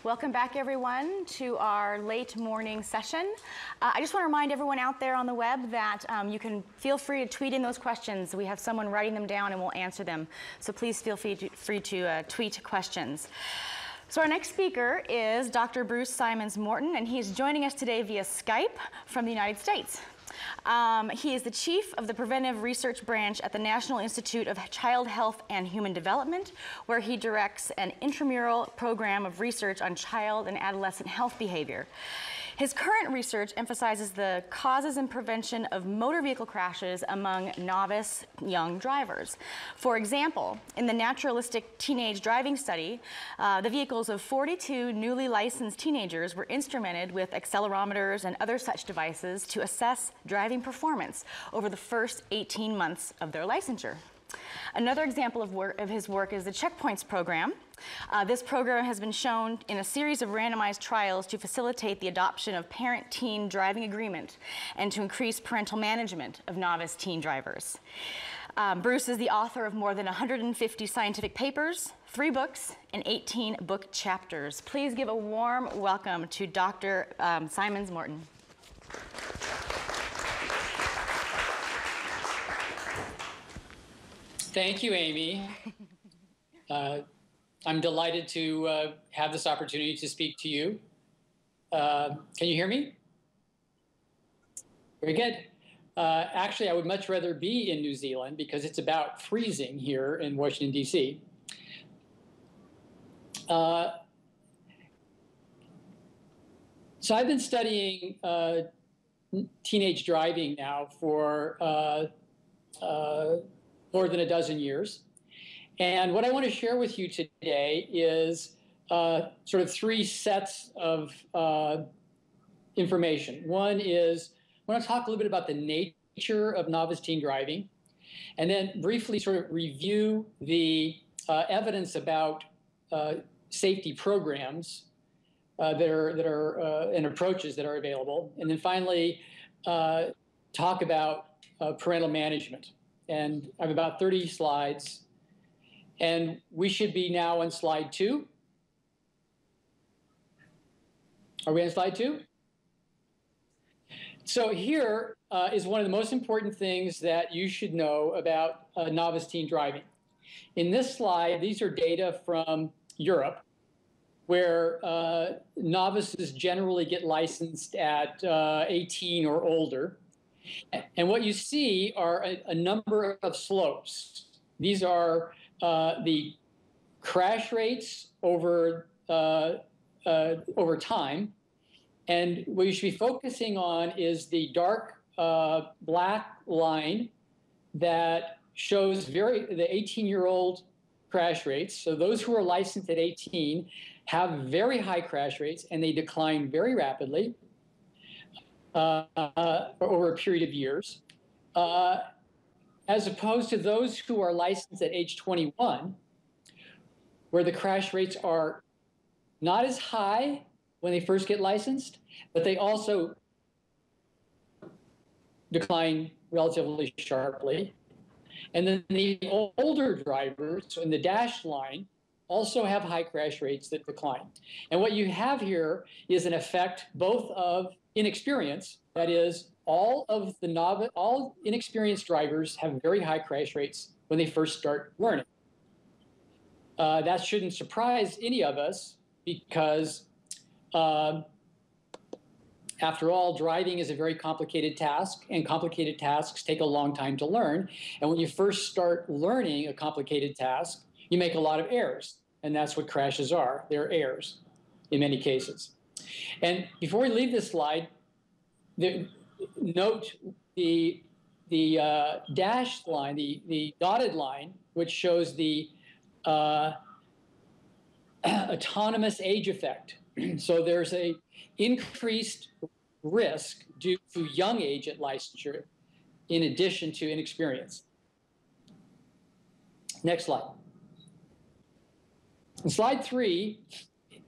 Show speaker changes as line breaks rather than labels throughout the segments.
Welcome back, everyone, to our late morning session. I just want to remind everyone out there on the web that you can feel free to tweet in those questions. We have someone writing them down and we'll answer them. So please feel free to tweet questions. So our next speaker is Dr. Bruce Simons-Morton, and he is joining us today via Skype from the United States. He is the chief of the Preventive Research Branch at the National Institute of Child Health and Human Development, where he directs an intramural program of research on child and adolescent health behavior. His current research emphasizes the causes and prevention of motor vehicle crashes among novice young drivers. For example, in the naturalistic teenage driving study, the vehicles of 42 newly licensed teenagers were instrumented with accelerometers and other such devices to assess driving performance over the first 18 months of their licensure. Another example of his work is the Checkpoints program. This program has been shown in a series of randomized trials to facilitate the adoption of parent-teen driving agreement and to increase parental management of novice teen drivers. Bruce is the author of more than 150 scientific papers, 3 books, and 18 book chapters. Please give a warm welcome to Dr. Simons-Morton.
Thank you, Amy. I'm delighted to have this opportunity to speak to you. Can you hear me? Very good. Actually, I would much rather be in New Zealand because it's about freezing here in Washington, D.C. So I've been studying teenage driving now for more than a dozen years. And what I want to share with you today is sort of 3 sets of information. One is, I want to talk a little bit about the nature of novice teen driving, and then briefly sort of review the evidence about safety programs that are and approaches that are available. And then finally, talk about parental management. And I have about 30 slides. And we should be now on slide 2. Are we on slide 2? So here is one of the most important things that you should know about novice teen driving. In this slide, these are data from Europe, where novices generally get licensed at 18 or older. And what you see are a number of slopes. These are the crash rates over time. And what you should be focusing on is the dark black line that shows the 18-year-old crash rates. So those who are licensed at 18 have very high crash rates, and they decline very rapidly over a period of years, as opposed to those who are licensed at age 21, where the crash rates are not as high when they first get licensed, but they also decline relatively sharply. And then the older drivers in the dashed line also have high crash rates that decline. And what you have here is an effect both of inexperience, that is, all inexperienced drivers have very high crash rates when they first start learning. That shouldn't surprise any of us because, after all, driving is a very complicated task, and complicated tasks take a long time to learn. And when you first start learning a complicated task, you make a lot of errors, and that's what crashes are. They're errors in many cases. And before we leave this slide, note the dashed line, the dotted line, which shows the autonomous age effect. So there's a increased risk due to young age at licensure in addition to inexperience. Next slide. And slide 3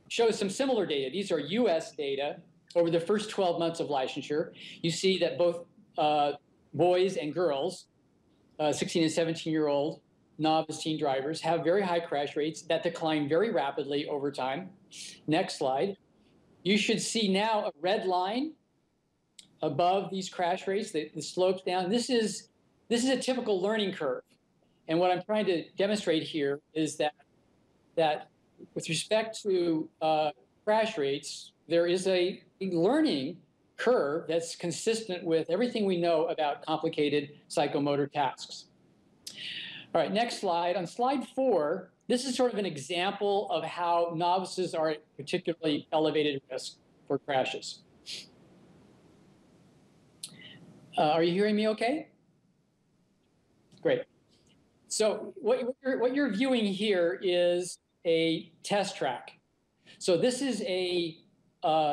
shows some similar data. These are US data over the first 12 months of licensure. You see that both boys and girls, 16 and 17-year-old novice teen drivers have very high crash rates that decline very rapidly over time. Next slide. You should see now a red line above these crash rates, the slopes down. This is a typical learning curve. And what I'm trying to demonstrate here is that with respect to crash rates, there is a learning curve that's consistent with everything we know about complicated psychomotor tasks. All right, next slide. On slide 4, this is sort of an example of how novices are at particularly elevated risk for crashes. Are you hearing me okay? Great. So what you're viewing here is a test track. So this is a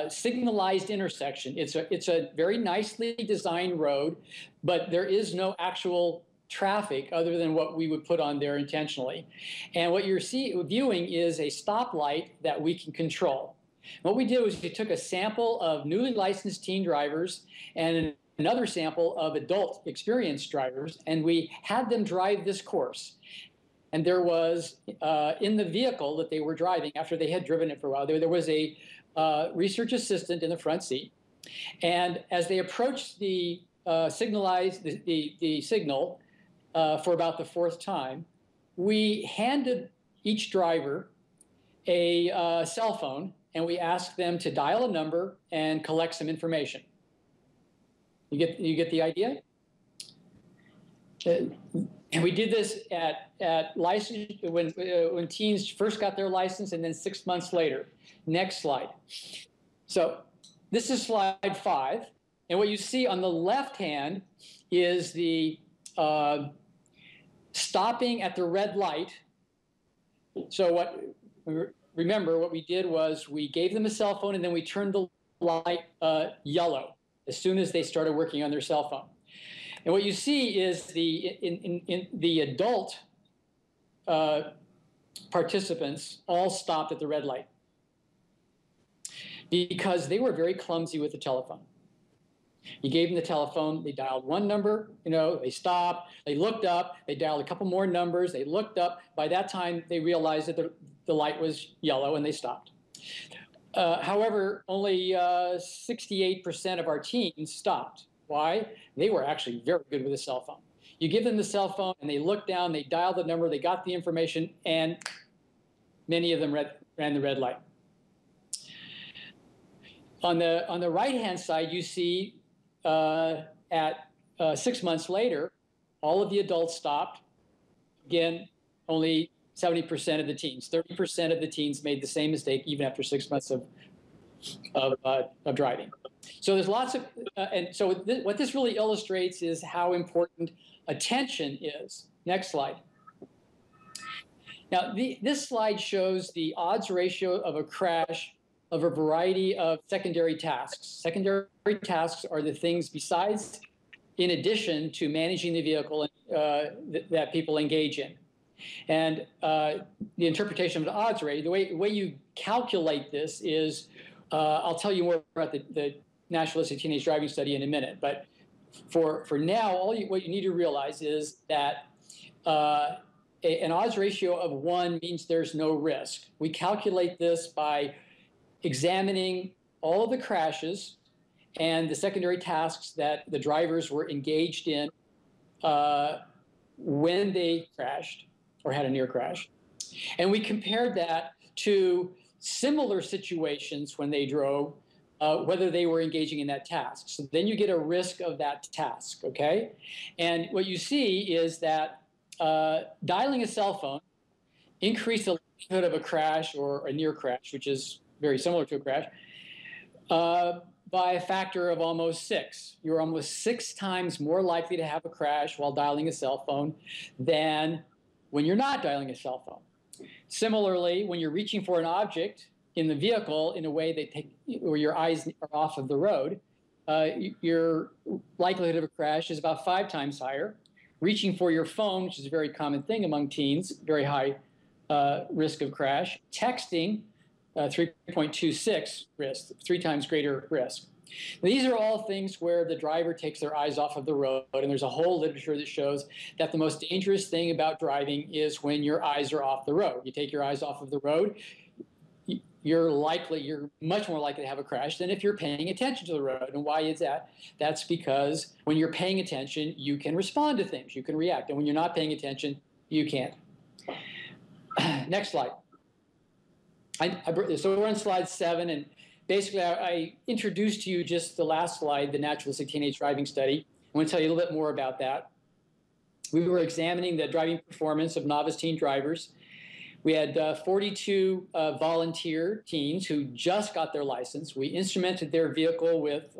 signalized intersection. It's a very nicely designed road, but there is no actual traffic other than what we would put on there intentionally. And what you're viewing is a stoplight that we can control. What we did was we took a sample of newly licensed teen drivers and another sample of adult experienced drivers, and we had them drive this course. And there was, in the vehicle that they were driving, after they had driven it for a while, there was a research assistant in the front seat. And as they approached the the signal for about the 4th time, we handed each driver a cell phone, and we asked them to dial a number and collect some information. You get the idea? And we did this at license when teens first got their license, and then 6 months later. Next slide. So this is slide 5, and what you see on the left hand is the stopping at the red light. So remember what we did was we gave them a cell phone, and then we turned the light yellow as soon as they started working on their cell phone. And what you see is the adult participants all stopped at the red light because they were very clumsy with the telephone. You gave them the telephone, they dialed one number, they stopped, they looked up, they dialed a couple more numbers, they looked up. By that time, they realized that the light was yellow and they stopped. However, only 68% of our teens stopped. Why? They were actually very good with a cell phone. You give them the cell phone, and they looked down, they dialed the number, they got the information, and many of them ran the red light. On the right-hand side, you see at 6 months later, all of the adults stopped. Again, only 70% of the teens. 30% of the teens made the same mistake even after 6 months of driving. So there's lots of, and so what this really illustrates is how important attention is. Next slide. Now, this slide shows the odds ratio of a crash of a variety of secondary tasks. Secondary tasks are the things besides, in addition to managing the vehicle that people engage in. And the interpretation of the odds rate, the way you calculate this is, I'll tell you more about the Nationalistic Teenage Driving Study in a minute, but for now, what you need to realize is that an odds ratio of 1 means there's no risk. We calculate this by examining all of the crashes and the secondary tasks that the drivers were engaged in when they crashed or had a near crash. And we compared that to similar situations when they drove, whether they were engaging in that task. So then you get a risk of that task, okay? And what you see is that dialing a cell phone increased the likelihood of a crash or a near crash, which is very similar to a crash, by a factor of almost 6. You're almost 6 times more likely to have a crash while dialing a cell phone than when you're not dialing a cell phone. Similarly, when you're reaching for an object in the vehicle in a way where your eyes are off of the road, your likelihood of a crash is about 5 times higher. Reaching for your phone, which is a very common thing among teens, very high risk of crash. Texting, 3.26 risk, 3 times greater risk. These are all things where the driver takes their eyes off of the road, and there's a whole literature that shows that the most dangerous thing about driving is when your eyes are off the road. You take your eyes off of the road, you're much more likely to have a crash than if you're paying attention to the road. And why is that? That's because when you're paying attention, you can respond to things, you can react. And when you're not paying attention, you can't. Next slide. So we're on slide 7, and basically I introduced to you just the last slide, the naturalistic teenage driving study. I want to tell you a little bit more about that. We were examining the driving performance of novice teen drivers. We had 42 volunteer teens who just got their license. We instrumented their vehicle with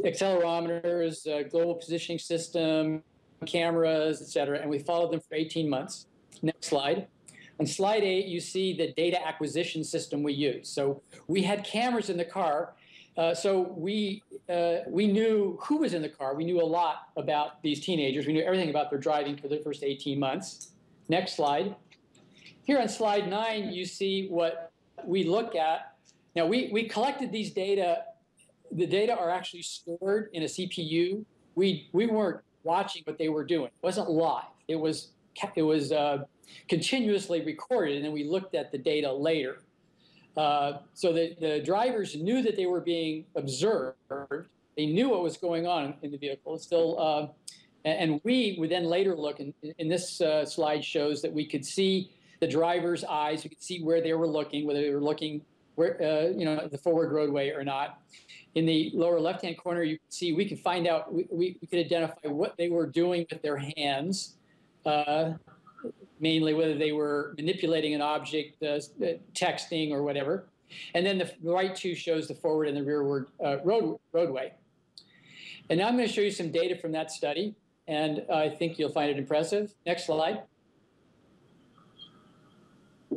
accelerometers, global positioning system, cameras, et cetera, and we followed them for 18 months. Next slide. On slide 8, you see the data acquisition system we used. So we had cameras in the car, so we knew who was in the car. We knew a lot about these teenagers. We knew everything about their driving for the first 18 months. Next slide. Here on slide 9, you see what we look at. Now, we collected these data. The data are actually stored in a CPU. We weren't watching what they were doing. It wasn't live. It was continuously recorded, and then we looked at the data later. So the drivers knew that they were being observed. They knew what was going on in the vehicle. Still, and we would then later look, and this slide shows that we could see the driver's eyes. We could see where they were looking, whether they were looking where the forward roadway or not. In the lower left-hand corner, you can see we could find out. We could identify what they were doing with their hands. Mainly whether they were manipulating an object, texting, or whatever. And then the right 2 shows the forward and the rearward roadway. And now I'm going to show you some data from that study, and I think you'll find it impressive. Next slide.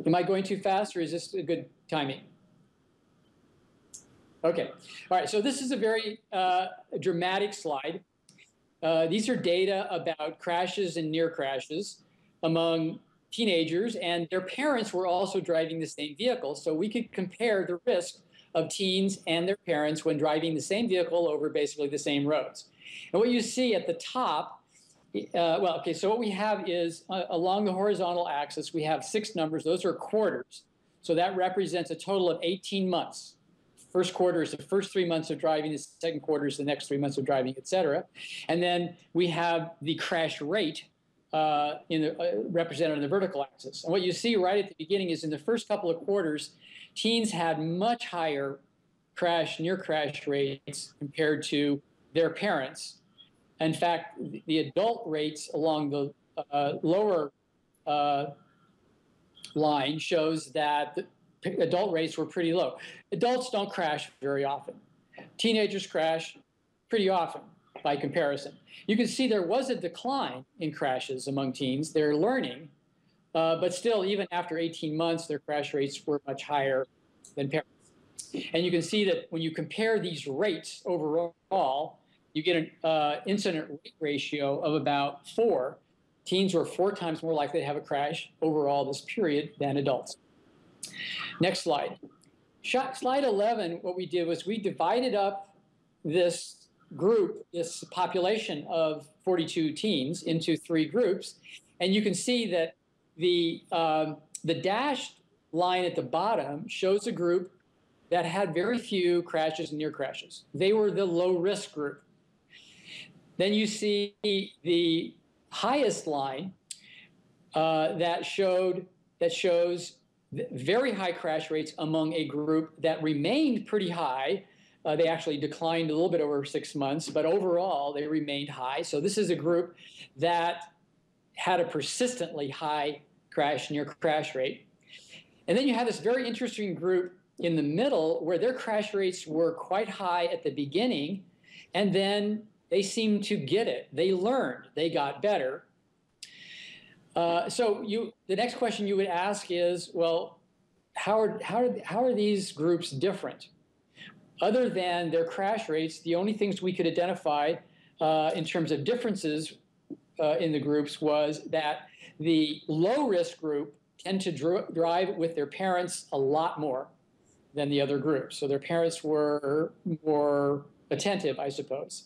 Am I going too fast, or is this a good timing? Okay. All right, so this is a very dramatic slide. These are data about crashes and near crashes among teenagers, and their parents were also driving the same vehicle. So we could compare the risk of teens and their parents when driving the same vehicle over basically the same roads. And what you see at the top, so what we have is along the horizontal axis, we have 6 numbers. Those are quarters. So that represents a total of 18 months. First quarter is the first 3 months of driving, the second quarter is the next 3 months of driving, et cetera. And then we have the crash rate represented on the vertical axis. And what you see right at the beginning is in the first couple of quarters, teens had much higher near crash rates compared to their parents. In fact, the adult rates along the lower line shows that the adult rates were pretty low. Adults don't crash very often. Teenagers crash pretty often by comparison. You can see there was a decline in crashes among teens. They're learning, but still, even after 18 months, their crash rates were much higher than parents. And you can see that when you compare these rates overall, you get an incident rate ratio of about 4. Teens were 4 times more likely to have a crash overall this period than adults. Next slide. Slide 11, what we did was we divided up this group, this population of 42 teens into 3 groups. And you can see that the dashed line at the bottom shows a group that had very few crashes and near crashes. They were the low-risk group. Then you see the highest line that shows very high crash rates among a group that remained pretty high. They actually declined a little bit over 6 months, but overall they remained high. So this is a group that had a persistently high near crash rate. And then you have this very interesting group in the middle where their crash rates were quite high at the beginning, and then they seemed to get it. They learned. They got better. So the next question you would ask is, well, how are these groups different? Other than their crash rates, the only things we could identify in terms of differences in the groups was that the low-risk group tend to drive with their parents a lot more. than the other group. So their parents were more attentive, I suppose.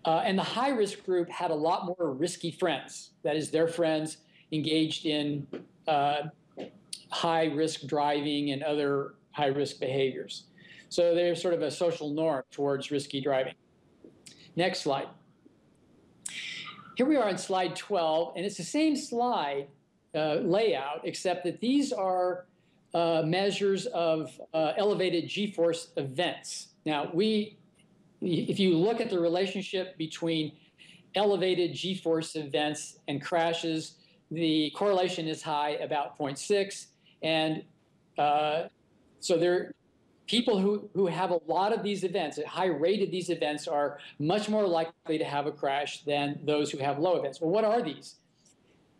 And the high-risk group had a lot more risky friends. That is, their friends engaged in high-risk driving and other high-risk behaviors. So there's sort of a social norm towards risky driving. Next slide. Here we are on slide 12, and it's the same slide layout, except that these are measures of elevated G-force events. Now, if you look at the relationship between elevated G-force events and crashes, the correlation is high, about 0.6, and so people who have a lot of these events, a high rate of these events, are much more likely to have a crash than those who have low events. Well, what are these?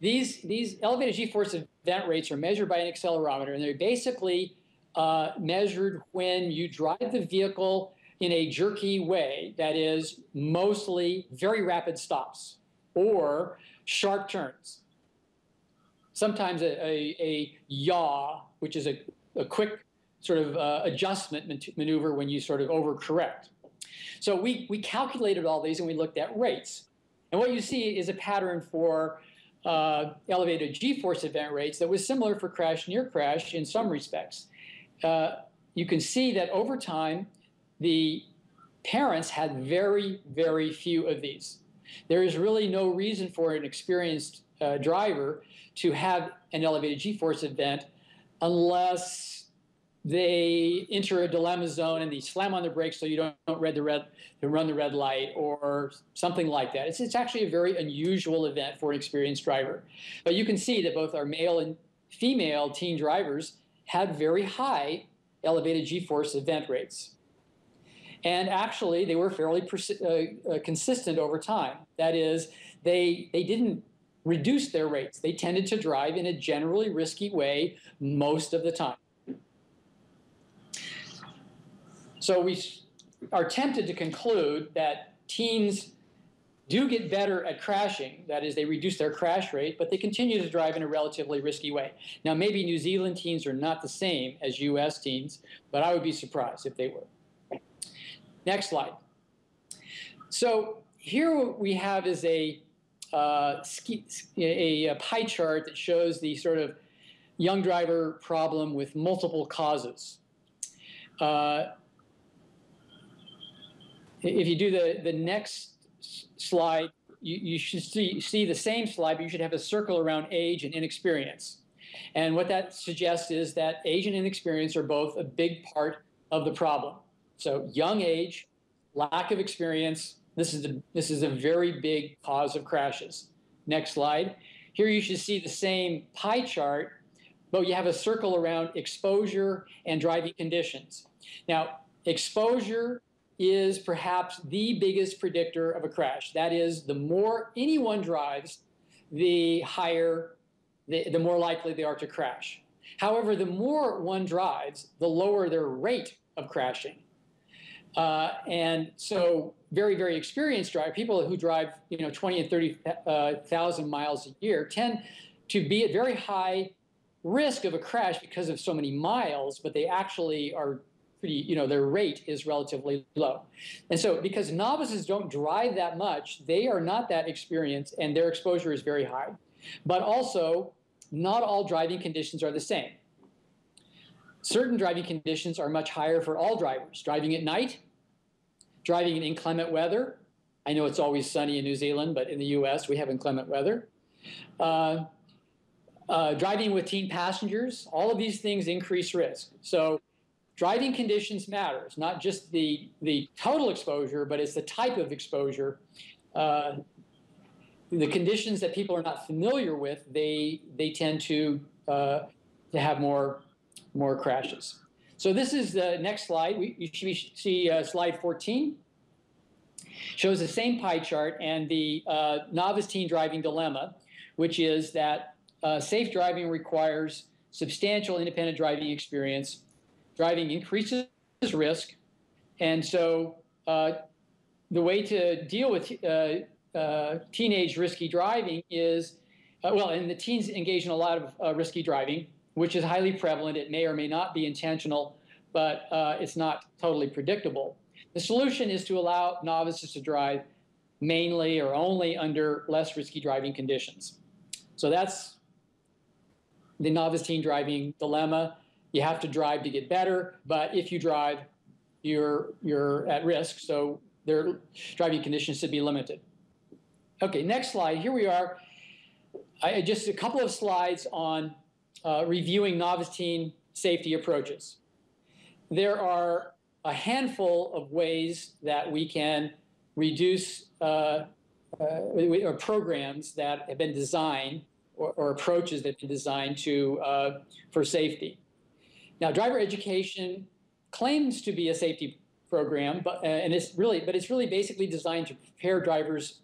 These elevated G-force event rates are measured by an accelerometer, and they're basically measured when you drive the vehicle in a jerky way, that is, mostly very rapid stops or sharp turns. Sometimes a yaw, which is a quick sort of adjustment maneuver when you sort of overcorrect. So we calculated all these and we looked at rates. And what you see is a pattern for elevated G-force event rates that was similar for crash, near crash in some respects. You can see that over time, the parents had very, very few of these. There is really no reason for an experienced driver to have an elevated G-force event unless they enter a dilemma zone and they slam on the brakes so you don't run the red light or something like that. It's actually a very unusual event for an experienced driver. But you can see that both our male and female teen drivers had very high elevated G-force event rates. And actually, they were fairly consistent over time. That is, they didn't reduce their rates. They tended to drive in a generally risky way most of the time. So we are tempted to conclude that teens do get better at crashing. That is, they reduce their crash rate, but they continue to drive in a relatively risky way. Now, maybe New Zealand teens are not the same as US teens, but I would be surprised if they were. Next slide. So here what we have is a pie chart that shows the sort of young driver problem with multiple causes. If you do the next slide, you should see the same slide, but you should have a circle around age and inexperience. And what that suggests is that age and inexperience are both a big part of the problem. So young age, lack of experience, this is a very big cause of crashes. Next slide. Here you should see the same pie chart, but you have a circle around exposure and driving conditions. Now, exposure is perhaps the biggest predictor of a crash. That is, the more anyone drives, the more likely they are to crash. However, the more one drives, the lower their rate of crashing. And so very, very experienced drivers, people who drive 20 and 30,000 miles a year, tend to be at very high risk of a crash because of so many miles, but they actually are pretty, their rate is relatively low. And so because novices don't drive that much, they are not that experienced and their exposure is very high. But also, not all driving conditions are the same. Certain driving conditions are much higher for all drivers. Driving at night, driving in inclement weather. I know it's always sunny in New Zealand, but in the US, we have inclement weather. Driving with teen passengers, all of these things increase risk. So driving conditions matters, not just the total exposure, but it's the type of exposure. The conditions that people are not familiar with, they tend to have more crashes. So this is the next slide. You should see slide 14. Shows the same pie chart and the novice teen driving dilemma, which is that safe driving requires substantial independent driving experience. Driving increases risk, and so the way to deal with teenage risky driving is, and the teens engage in a lot of risky driving, which is highly prevalent. It may or may not be intentional, but it's not totally predictable. The solution is to allow novices to drive mainly or only under less risky driving conditions. So that's the novice teen driving dilemma. You have to drive to get better, but if you drive, you're at risk, so their driving conditions should be limited. Okay, next slide. Here we are. Just a couple of slides on reviewing novice teen safety approaches. There are a handful of ways that we can reduce or programs that have been designed or approaches that have been designed for safety. Now, driver education claims to be a safety program, but it's really basically designed to prepare drivers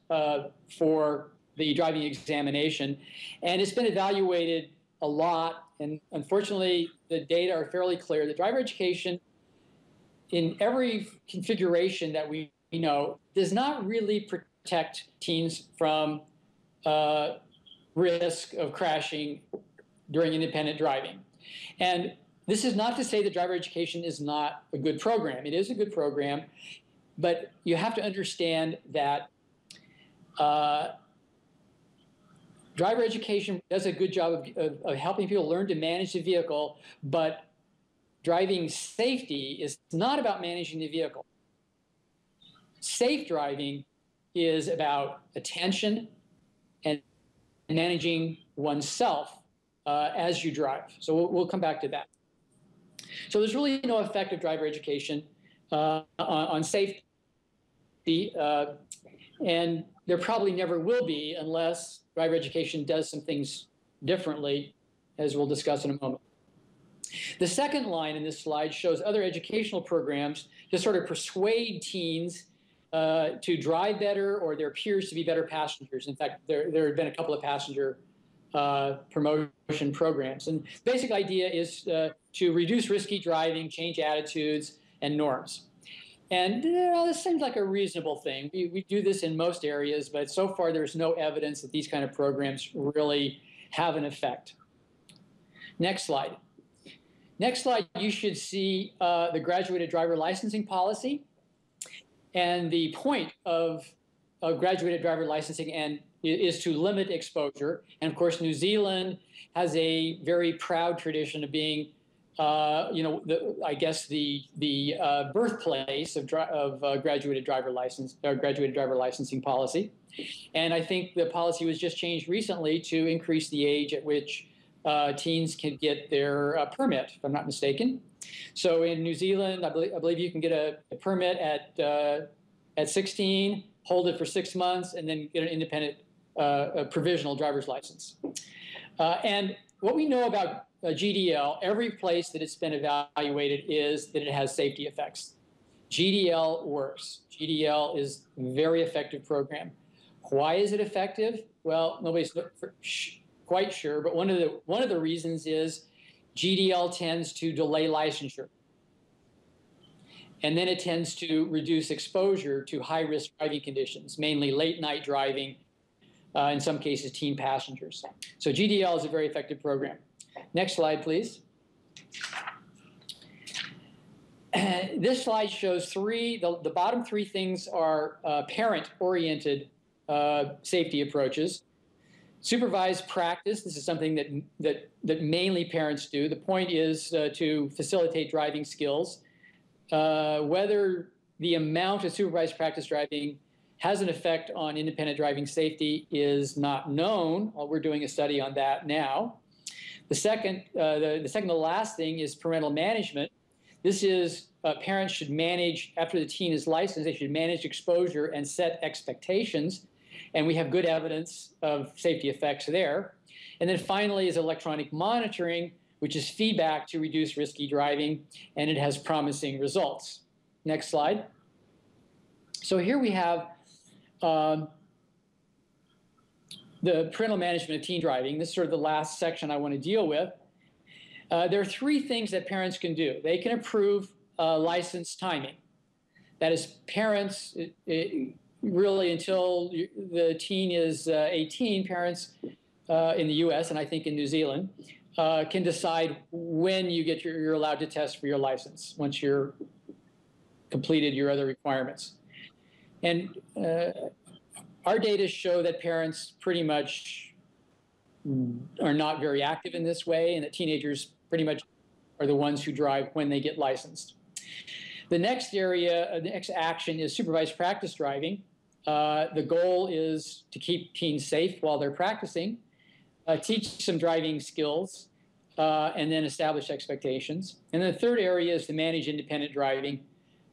for the driving examination, and it's been evaluated a lot. And unfortunately, the data are fairly clear that driver education, in every configuration that we know, does not really protect teens from risk of crashing during independent driving. And this is not to say that driver education is not a good program. It is a good program, but you have to understand that driver education does a good job of helping people learn to manage the vehicle, but driving safety is not about managing the vehicle. Safe driving is about attention and managing oneself as you drive. So we'll come back to that. So there's really no effect of driver education on safety, and there probably never will be unless driver education does some things differently, as we'll discuss in a moment. The second line in this slide shows other educational programs to sort of persuade teens to drive better or their peers to be better passengers. In fact, there have been a couple of passenger promotion programs. And the basic idea is to reduce risky driving, change attitudes and norms. And this seems like a reasonable thing. We do this in most areas, but so far there's no evidence that these kind of programs really have an effect. Next slide. Next slide, you should see the graduated driver licensing policy. And the point of graduated driver licensing is to limit exposure. And of course, New Zealand has a very proud tradition of being, I guess the birthplace of graduated driver licensing policy. And I think the policy was just changed recently to increase the age at which teens can get their permit, if I'm not mistaken. So in New Zealand, I believe you can get a permit at 16, hold it for 6 months, and then get an independent provisional driver's license. And what we know about GDL, every place that it's been evaluated, is that it has safety effects. GDL works. GDL is a very effective program. Why is it effective? Well, nobody's quite sure, but one of the reasons is GDL tends to delay licensure. And then it tends to reduce exposure to high-risk driving conditions, mainly late-night driving, in some cases teen passengers. So GDL is a very effective program. Next slide, please. This slide shows the bottom three things are parent-oriented safety approaches. Supervised practice, this is something that mainly parents do. The point is to facilitate driving skills. Whether the amount of supervised practice driving has an effect on independent driving safety is not known. We're doing a study on that now. The second to last thing is parental management. This is parents should manage, after the teen is licensed, they should manage exposure and set expectations. And we have good evidence of safety effects there. And then finally is electronic monitoring, which is feedback to reduce risky driving, and it has promising results. Next slide. So here we have the parental management of teen driving. This is sort of the last section I want to deal with. There are three things that parents can do. They can approve license timing. That is, parents, really until the teen is 18, parents in the US and I think in New Zealand, can decide when you're allowed to test for your license once you're completed your other requirements. And our data show that parents pretty much are not very active in this way, and that teenagers pretty much are the ones who drive when they get licensed. The next area, the next action is supervised practice driving. The goal is to keep teens safe while they're practicing, teach some driving skills, and then establish expectations. And then the third area is to manage independent driving.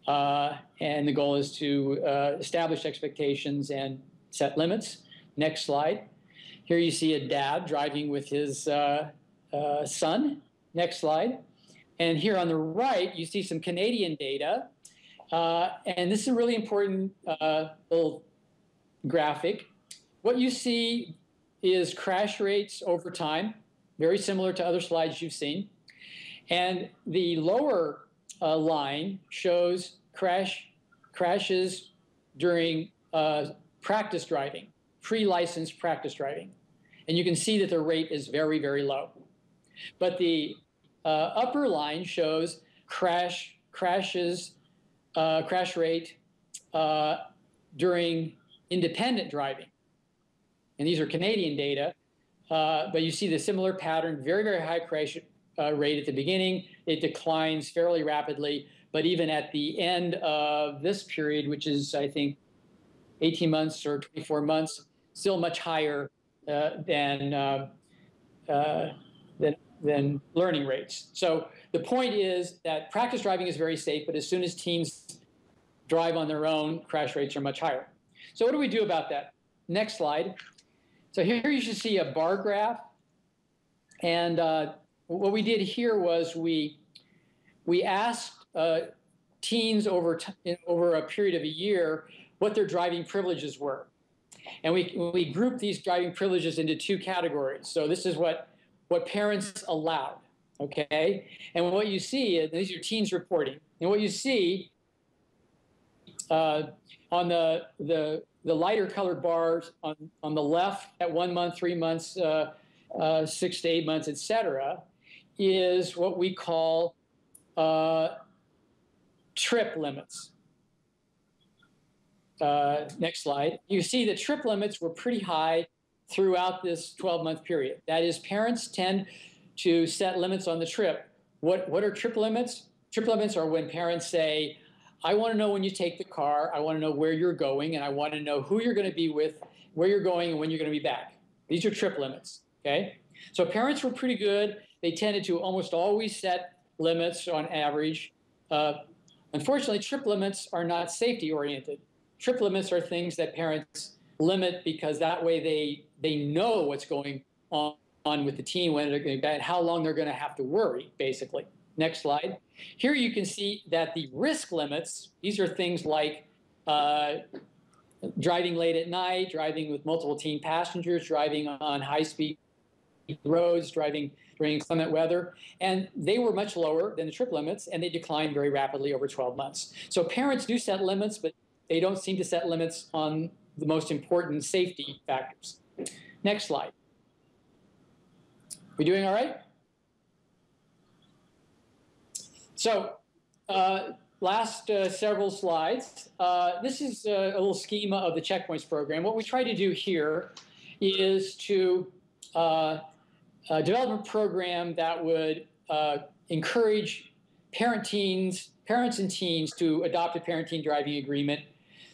And the goal is to establish expectations and set limits. Next slide. Here you see a dad driving with his son. Next slide. And here on the right, you see some Canadian data. And this is a really important little graphic. What you see is crash rates over time, very similar to other slides you've seen. And the lower line shows crashes during practice driving, pre-licensed practice driving. And you can see that the rate is very, very low. But the upper line shows crash rate during independent driving. And these are Canadian data, but you see the similar pattern, very, very high crash rate at the beginning. It declines fairly rapidly, but even at the end of this period, which is, I think, 18 months or 24 months, still much higher than learning rates. So the point is that practice driving is very safe, but as soon as teens drive on their own, crash rates are much higher. So what do we do about that? Next slide. So here you should see a bar graph. And what we did here was we asked teens over a period of a year what their driving privileges were. And we grouped these driving privileges into two categories. So this is what parents allowed, okay? And what you see, these are teens reporting. And what you see on the lighter colored bars on the left at 1 month, 3 months, 6 to 8 months, et cetera, is what we call trip limits. Next slide. You see the trip limits were pretty high throughout this 12-month period. That is, parents tend to set limits on the trip. What are trip limits? Trip limits are when parents say, I want to know when you take the car, I want to know where you're going, and I want to know who you're going to be with, where you're going, and when you're going to be back. These are trip limits, okay? So parents were pretty good. They tended to almost always set limits on average. Unfortunately, trip limits are not safety-oriented. Trip limits are things that parents limit because that way they know what's going on with the teen, when they're going to be bad, how long they're going to have to worry, basically. Next slide. Here you can see that the risk limits, these are things like driving late at night, driving with multiple teen passengers, driving on high-speed roads, driving during inclement weather, and they were much lower than the trip limits, and they declined very rapidly over 12 months. So parents do set limits, but they don't seem to set limits on the most important safety factors. Next slide. We doing all right? So last several slides. This is a little schema of the checkpoints program. What we try to do here is to develop a program that would encourage parents and teens to adopt a parent-teen driving agreement.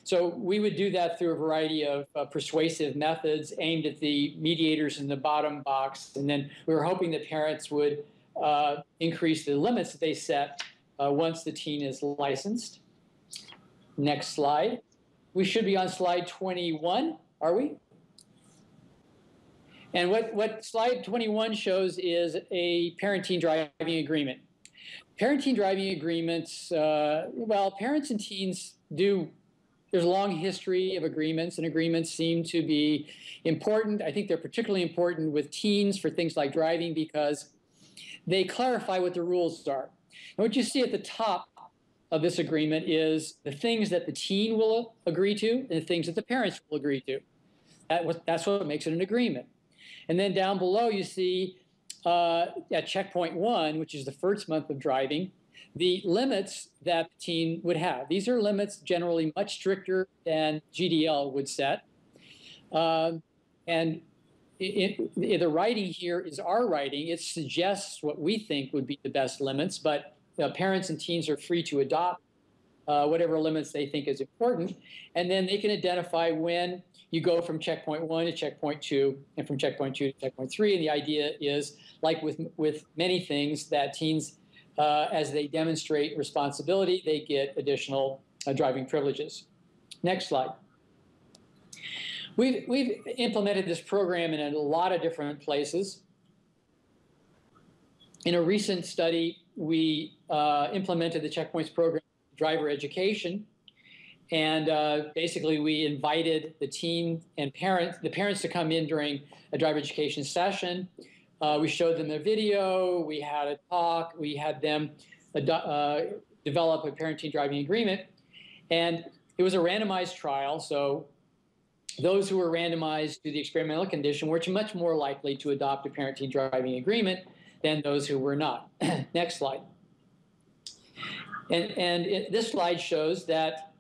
So we would do that through a variety of persuasive methods aimed at the mediators in the bottom box. And then we were hoping that parents would increase the limits that they set once the teen is licensed. Next slide. We should be on slide 21, are we? And what slide 21 shows is a parent-teen driving agreement. Parent-teen driving agreements, well, parents and teens there's a long history of agreements, and agreements seem to be important. I think they're particularly important with teens for things like driving because they clarify what the rules are. And what you see at the top of this agreement is the things that the teen will agree to and the things that the parents will agree to. That's what makes it an agreement. And then down below you see at checkpoint 1, which is the first month of driving, the limits that the teen would have. These are limits generally much stricter than GDL would set. And the writing here is our writing. It suggests what we think would be the best limits, but parents and teens are free to adopt whatever limits they think is important. And then they can identify when you go from checkpoint 1 to checkpoint 2, and from checkpoint 2 to checkpoint 3. And the idea is, like with many things, that teens, as they demonstrate responsibility, they get additional driving privileges. Next slide. We've implemented this program in a lot of different places. In a recent study, we implemented the Checkpoints program in driver education. And basically, we invited the teen and the parents to come in during a driver education session. We showed them a video. We had a talk. We had them develop a parent-teen driving agreement. And it was a randomized trial. So those who were randomized to the experimental condition were much more likely to adopt a parent-teen driving agreement than those who were not. Next slide. This slide shows that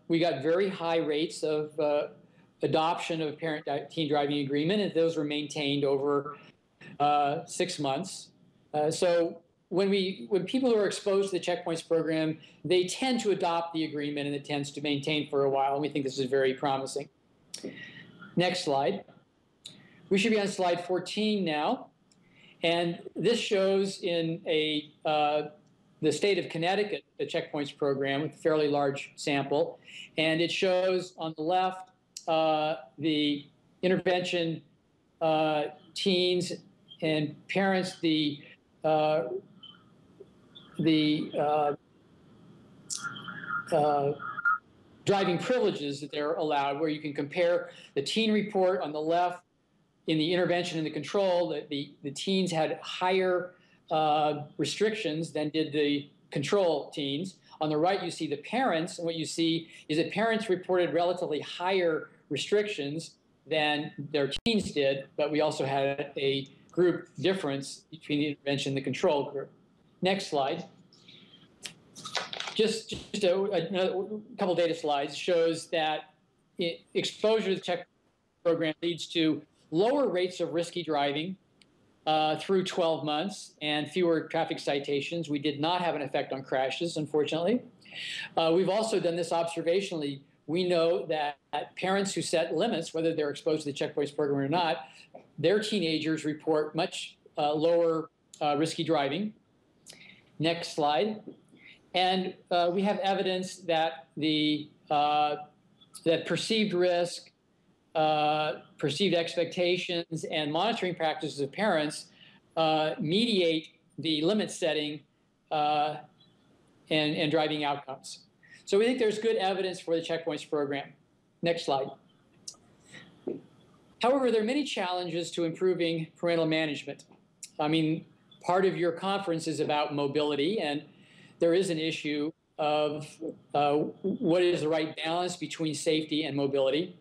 we got very high rates of adoption of parent-teen driving agreement, and those were maintained over 6 months. So when people are exposed to the Checkpoints program, they tend to adopt the agreement, and it tends to maintain for a while, and we think this is very promising. Next slide. We should be on slide 14 now. And this shows in the state of Connecticut, the Checkpoints program with a fairly large sample. And it shows on the left the intervention teens and parents, the driving privileges that they're allowed, where you can compare the teen report on the left in the intervention and the control, that the teens had higher restrictions than did the control teens. On the right, you see the parents, and what you see is that parents reported relatively higher restrictions than their teens did, but we also had a group difference between the intervention and the control group. Next slide. Just a couple data slides shows that exposure to the Check program leads to lower rates of risky driving through 12 months and fewer traffic citations. We did not have an effect on crashes, unfortunately. We've also done this observationally. We know that parents who set limits, whether they're exposed to the Checkpoints program or not, their teenagers report much lower risky driving. Next slide. And we have evidence that that perceived risk, perceived expectations, and monitoring practices of parents mediate the limit setting and driving outcomes. So we think there's good evidence for the Checkpoints program. Next slide. However, there are many challenges to improving parental management. I mean, part of your conference is about mobility, and there is an issue of what is the right balance between safety and mobility.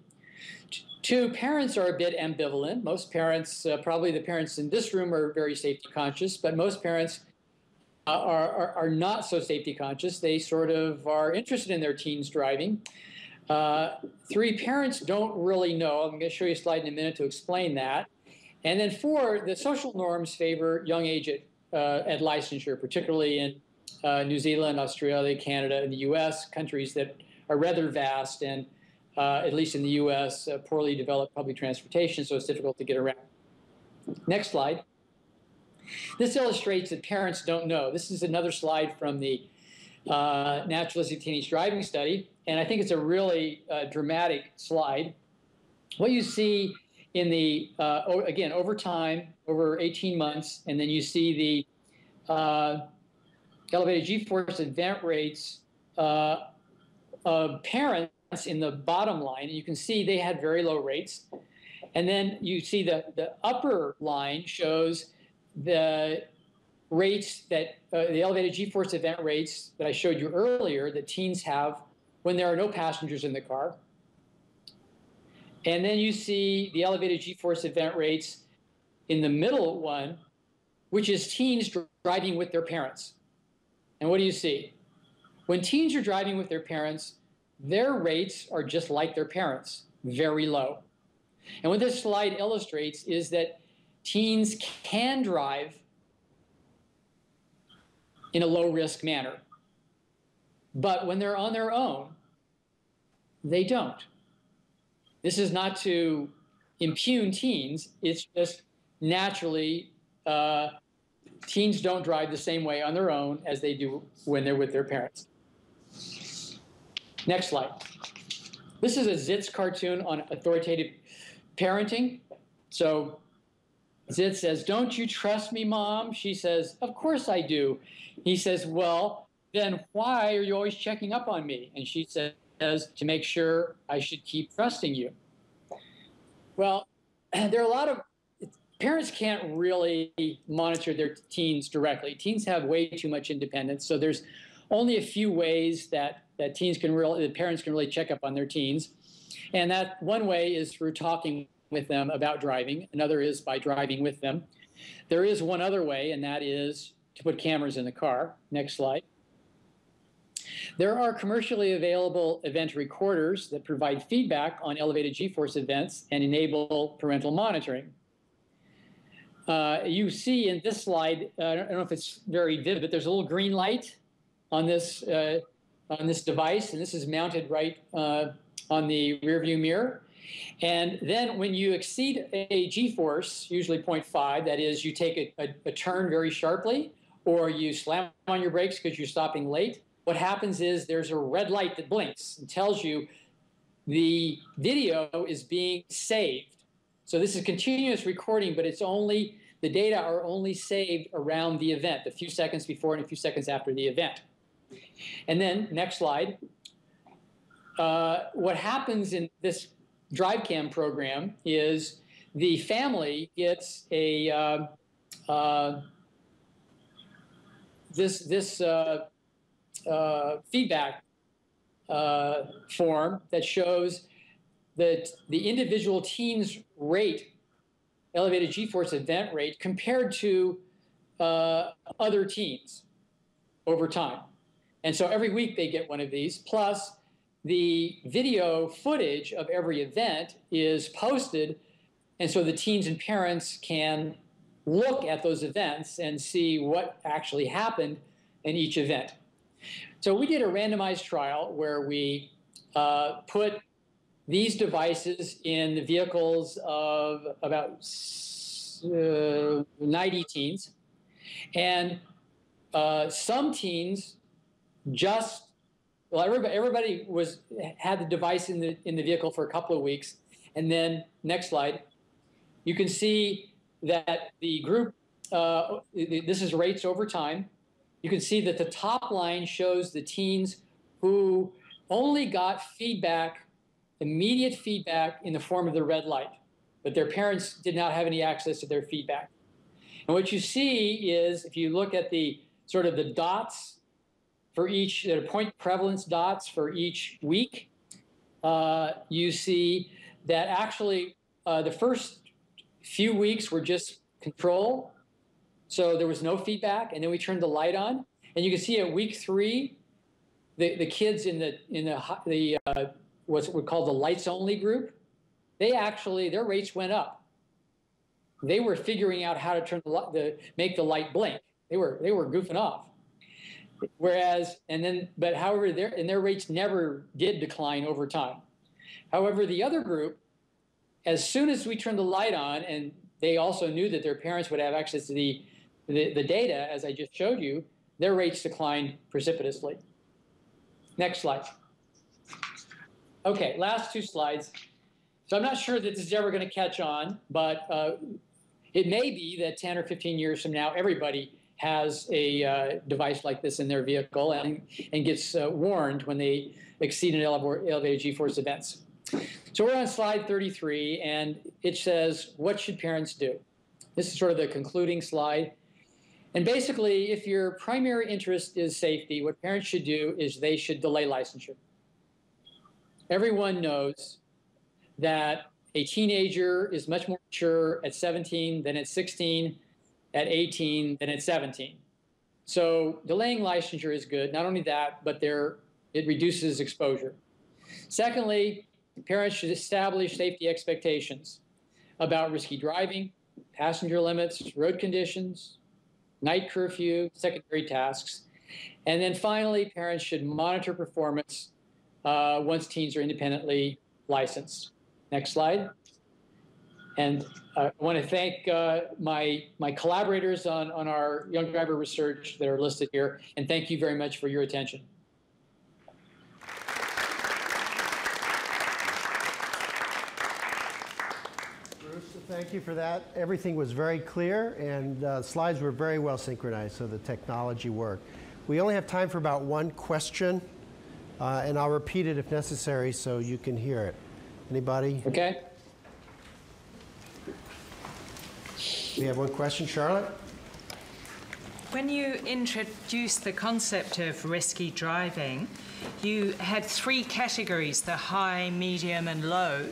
Two, parents are a bit ambivalent. Most parents, probably the parents in this room, are very safety conscious, but most parents are not so safety conscious. They sort of are interested in their teens driving. Three, parents don't really know. I'm going to show you a slide in a minute to explain that. And then four, the social norms favor young age at licensure, particularly in New Zealand, Australia, Canada, and the US, countries that are rather vast and, at least in the US, poorly developed public transportation, so it's difficult to get around. Next slide. This illustrates that parents don't know. This is another slide from the Naturalistic Teenage Driving Study, and I think it's a really dramatic slide. What you see in the, again, over time, over 18 months, and then you see the elevated G-force event rates of parents in the bottom line. And you can see they had very low rates. And then you see the upper line shows the rates that, the elevated G-force event rates that I showed you earlier that teens have when there are no passengers in the car. And then you see the elevated G-force event rates in the middle one which is teens driving with their parents. And what do you see? When teens are driving with their parents, their rates are just like their parents, very low. And what this slide illustrates is that teens can drive in a low-risk manner. But when they're on their own, they don't. This is not to impugn teens. It's just naturally teens don't drive the same way on their own as they do when they're with their parents. Next slide. This is a Zitz cartoon on authoritative parenting. So Zitz says, "Don't you trust me, Mom?" She says, "Of course I do." He says, "Well, then why are you always checking up on me?" And she says, "To make sure I should keep trusting you." Well, there are a lot of parents can't really monitor their teens directly. Teens have way too much independence, so there's only a few ways that parents can really check up on their teens. And that one way is through talking with them about driving. Another is by driving with them. There is one other way, and that is to put cameras in the car. Next slide. There are commercially available event recorders that provide feedback on elevated G-force events and enable parental monitoring. You see in this slide, I don't know if it's very vivid, but there's a little green light on this device, and this is mounted right on the rearview mirror. And then when you exceed a G-force, usually 0.5, that is, you take a turn very sharply, or you slam on your brakes because you're stopping late, what happens is there's a red light that blinks and tells you the video is being saved. So this is continuous recording, but it's only, the data are only saved around the event, a few seconds before and a few seconds after the event. And then, next slide. What happens in this DriveCam program is the family gets a feedback form that shows that the individual teen's rate, elevated G-force event rate, compared to other teens over time. And so every week they get one of these, plus the video footage of every event is posted, and so the teens and parents can look at those events and see what actually happened in each event. So we did a randomized trial where we put these devices in the vehicles of about 90 teens, and some teens everybody had the device in the vehicle for a couple of weeks, and then next slide, you can see that the group, this is rates over time. You can see that the top line shows the teens who only got feedback, immediate feedback in the form of the red light, but their parents did not have any access to their feedback. And what you see is, if you look at the sort of the dots for each, the point prevalence dots for each week, you see that actually the first few weeks were just control. So there was no feedback, and then we turned the light on, and you can see at week 3, the kids in the what's we call the lights only group, they actually, their rates went up. They were figuring out how to make the light blink. They were goofing off. Whereas, however, their rates never did decline over time. However, the other group, as soon as we turned the light on, and they also knew that their parents would have access to the data, as I just showed you, their rates declined precipitously. Next slide. Okay, last 2 slides. So I'm not sure that this is ever going to catch on, but it may be that 10 or 15 years from now, everybody has a device like this in their vehicle and gets warned when they exceed an elevated G-force events. So we're on slide 33, and it says, what should parents do? This is sort of the concluding slide. And basically, if your primary interest is safety, what parents should do is they should delay licensure. Everyone knows that a teenager is much more mature at 17 than at 16. at 18 than at 17. So delaying licensure is good. Not only that, but it reduces exposure. Secondly, parents should establish safety expectations about risky driving, passenger limits, road conditions, night curfew, secondary tasks. And then finally, parents should monitor performance once teens are independently licensed. Next slide. And I want to thank my collaborators on our young driver research that are listed here, and thank you very much for your attention.
Bruce, thank you for that. Everything was very clear, and slides were very well synchronized, so the technology worked. We only have time for about one question, and I'll repeat it if necessary so you can hear it. Anybody?
Okay.
We have one question, Charlotte?
When you introduced the concept of risky driving, you had 3 categories, the high, medium, and low.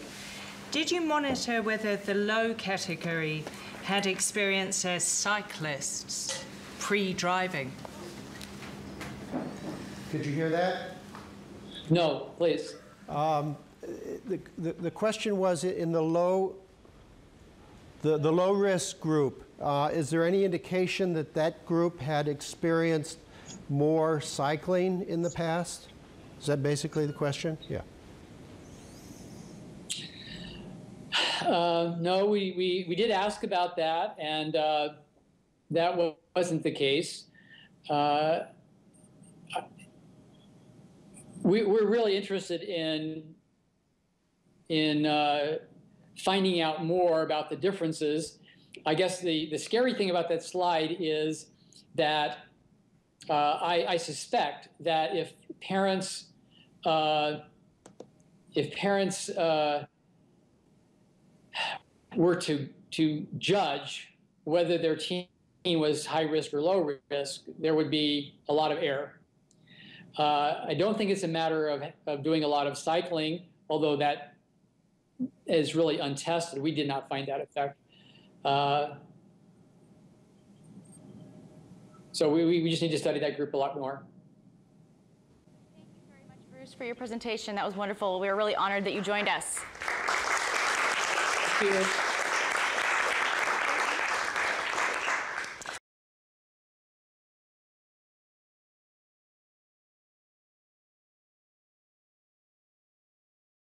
Did you monitor whether the low category had experience as cyclists pre-driving?
Could you hear that?
No, please.
The question was in the low risk group. Is there any indication that that group had experienced more cycling in the past? Is that basically the question? Yeah.
No, we did ask about that, and that wasn't the case. We're really interested in finding out more about the differences. I guess the scary thing about that slide is that I suspect that if parents were to judge whether their teen was high risk or low risk, there would be a lot of error. I don't think it's a matter of doing a lot of cycling, although that is really untested. We did not find that effect. So we just need to study that group a lot more.
Thank you very much, Bruce, for your presentation. That was wonderful. We were really honored that you joined us.
Thank you.